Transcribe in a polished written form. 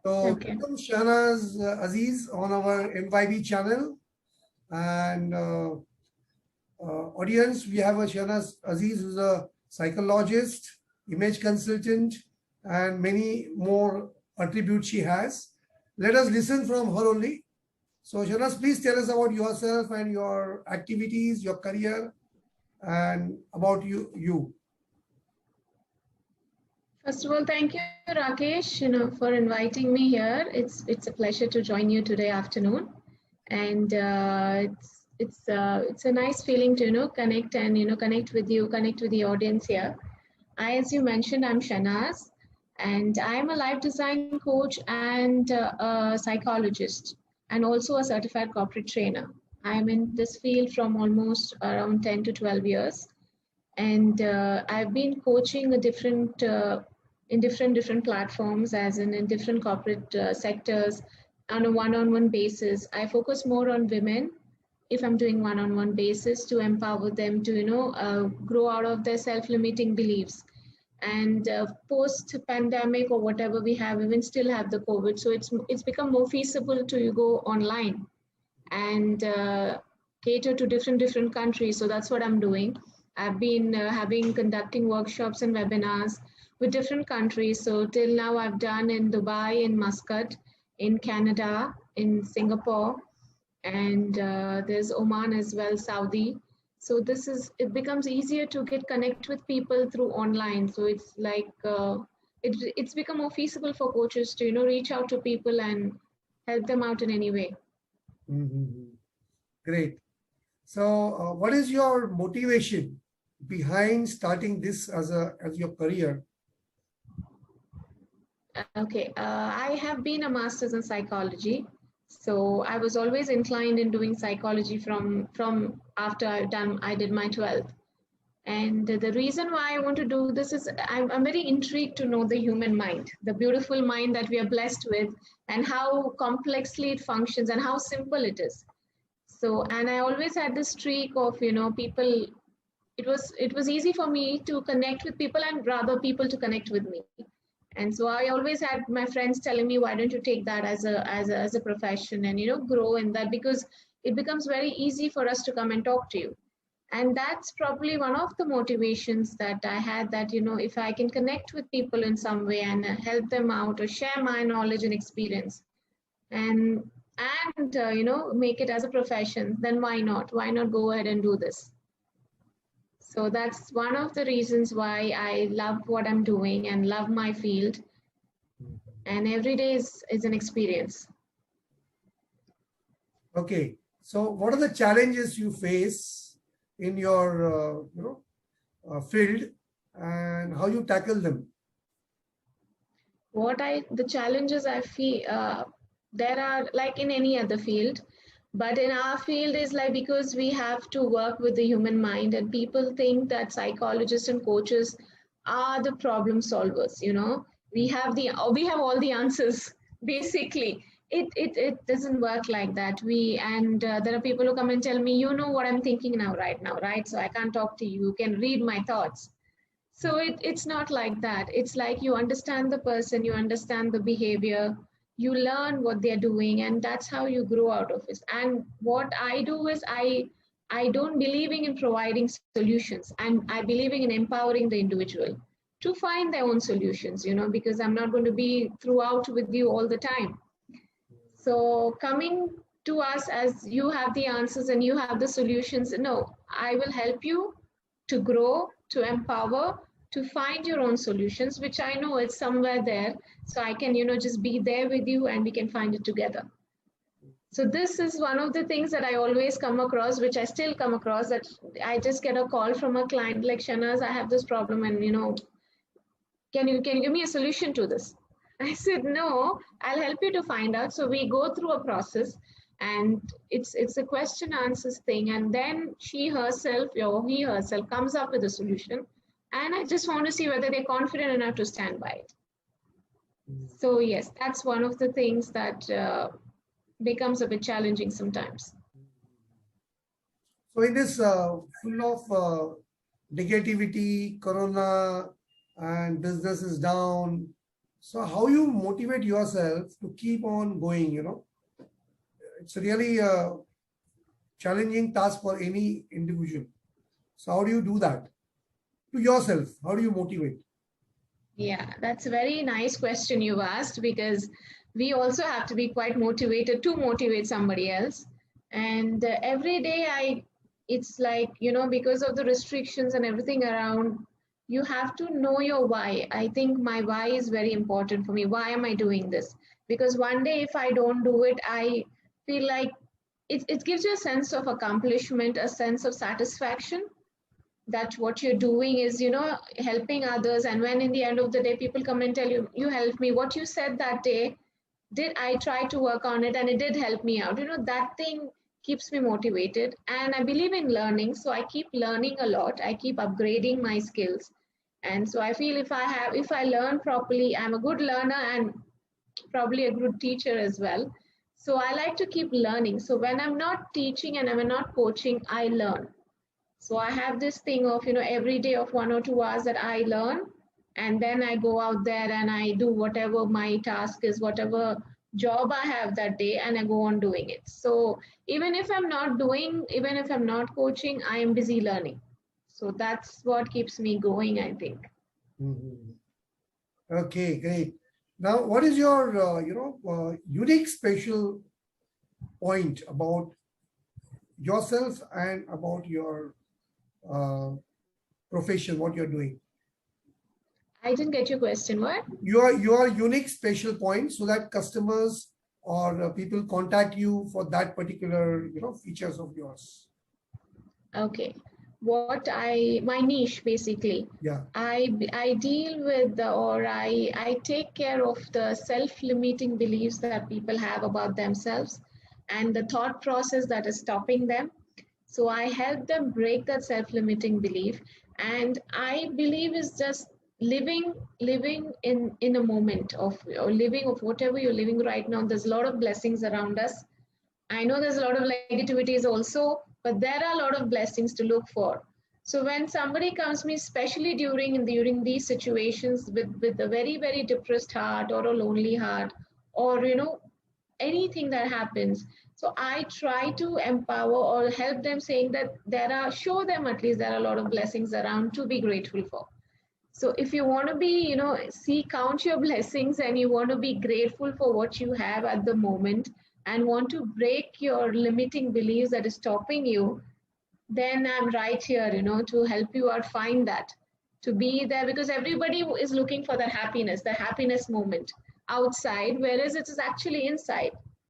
So Okay. welcome Shahnaz Aziz on our MYB channel. And audience, we have a Shahnaz Aziz who's a psychologist, image consultant, and many more attributes she has. Let us listen from her only. So Shahnaz, please tell us about yourself and your activities, your career, and about you. First of all, thank you, Rakesh, for inviting me here. It's a pleasure to join you today afternoon, and it's a nice feeling to connect and connect with you, connect with the audience here. As you mentioned, I'm Shanaz, and I'm a life design coach and a psychologist, and also a certified corporate trainer. I'm in this field from almost around 10 to 12 years, and I've been coaching a different in different platforms, as in different corporate sectors on a one-on-one basis. I focus more on women if I'm doing one-on-one basis to empower them to grow out of their self-limiting beliefs. And post pandemic or whatever we have, even still have the COVID, so it's become more feasible to go online and cater to different countries. So that's what I'm doing. I've been having conducting workshops and webinars with different countries. So till now, I've done in Dubai, in Muscat, in Canada, in Singapore, and there's Oman as well, Saudi. So it becomes easier to get connect with people through online. So it's like it's become more feasible for coaches to reach out to people and help them out in any way. Great. So, what is your motivation behind starting this as your career? Okay, I have been a master's in psychology, so I was always inclined in doing psychology from after I did my 12th. And the reason why I want to do this is I'm very intrigued to know the human mind, the beautiful mind that we are blessed with, and how complexly it functions and how simple it is. So, and I always had this streak of people. It was easy for me to connect with people and rather people to connect with me. And so I always had my friends telling me, why don't you take that as a profession and grow in that, because it becomes very easy for us to come and talk to you. And that's probably one of the motivations that I had, that if I can connect with people in some way and help them out or share my knowledge and experience, and make it as a profession, then why not go ahead and do this. So that's one of the reasons why I love what I'm doing and love my field. And every day is an experience. Okay. So, what are the challenges you face in your field, and how you tackle them? The challenges I feel, there are like in any other field, but in our field is like, because we have to work with the human mind, and people think that psychologists and coaches are the problem solvers. We have all the answers basically. It doesn't work like that. There are people who come and tell me, what I'm thinking right now, right? So I can't talk to you. You can read my thoughts. So it's not like that. It's like you understand the person, you understand the behavior, you learn what they're doing, and that's how you grow out of it. And what I do is I don't believing in providing solutions, and I believing in empowering the individual to find their own solutions, because I'm not going to be throughout with you all the time. So coming to us as you have the answers and you have the solutions, no, I will help you to grow, to empower, to find your own solutions, which I know it's somewhere there. So I can, just be there with you and we can find it together. So this is one of the things that I always come across, which I still come across, that I just get a call from a client like, Shanaz, I have this problem, and can you give me a solution to this? I said, no, I'll help you to find out. So we go through a process, and it's a question answers thing. And then she herself or he herself comes up with a solution. And I just want to see whether they're confident enough to stand by it. So yes, that's one of the things that becomes a bit challenging sometimes. So in this full of negativity, corona, and business is down. So how you motivate yourself to keep on going, it's really a challenging task for any individual. So how do you do that to yourself? How do you motivate? Yeah, that's a very nice question you've asked, because we also have to be quite motivated to motivate somebody else. And every day it's like, because of the restrictions and everything around, you have to know your why. I think my why is very important for me. Why am I doing this? Because one day if I don't do it, I feel like it gives you a sense of accomplishment, a sense of satisfaction, that what you're doing is helping others. And when in the end of the day people come and tell you, you helped me, what you said that day, did I try to work on it and it did help me out, that thing keeps me motivated. And I believe in learning, so I keep learning a lot, I keep upgrading my skills. And so I feel if I learn properly, I'm a good learner and probably a good teacher as well. So I like to keep learning. So when I'm not teaching and I'm not coaching, I learn. So I have this thing of, every day of 1 or 2 hours that I learn, and then I go out there and I do whatever my task is, whatever job I have that day, and I go on doing it. So even if I'm not coaching, I am busy learning. So that's what keeps me going, I think. Mhm. Okay, great. Now, what is your, unique special point about yourself and about your uh, profession, what you're doing? I didn't get your question. What? Your unique special point, so that customers or people contact you for that particular, features of yours. Okay. My niche basically. Yeah. I deal with I take care of the self-limiting beliefs that people have about themselves and the thought process that is stopping them. So I help them break that self-limiting belief. And I believe is just living in a moment of, or living of whatever you're living right now. There's a lot of blessings around us. I know there's a lot of negativities also, but there are a lot of blessings to look for. So when somebody comes to me, especially during these situations with a very, very depressed heart or a lonely heart, or anything that happens, so I try to empower or help them, saying that show them at least there are a lot of blessings around to be grateful for. So if you want to be, count your blessings and you want to be grateful for what you have at the moment and want to break your limiting beliefs that is stopping you, then I'm right here, to help you out find that, to be there, because everybody is looking for that happiness, the happiness moment outside, whereas it is actually inside.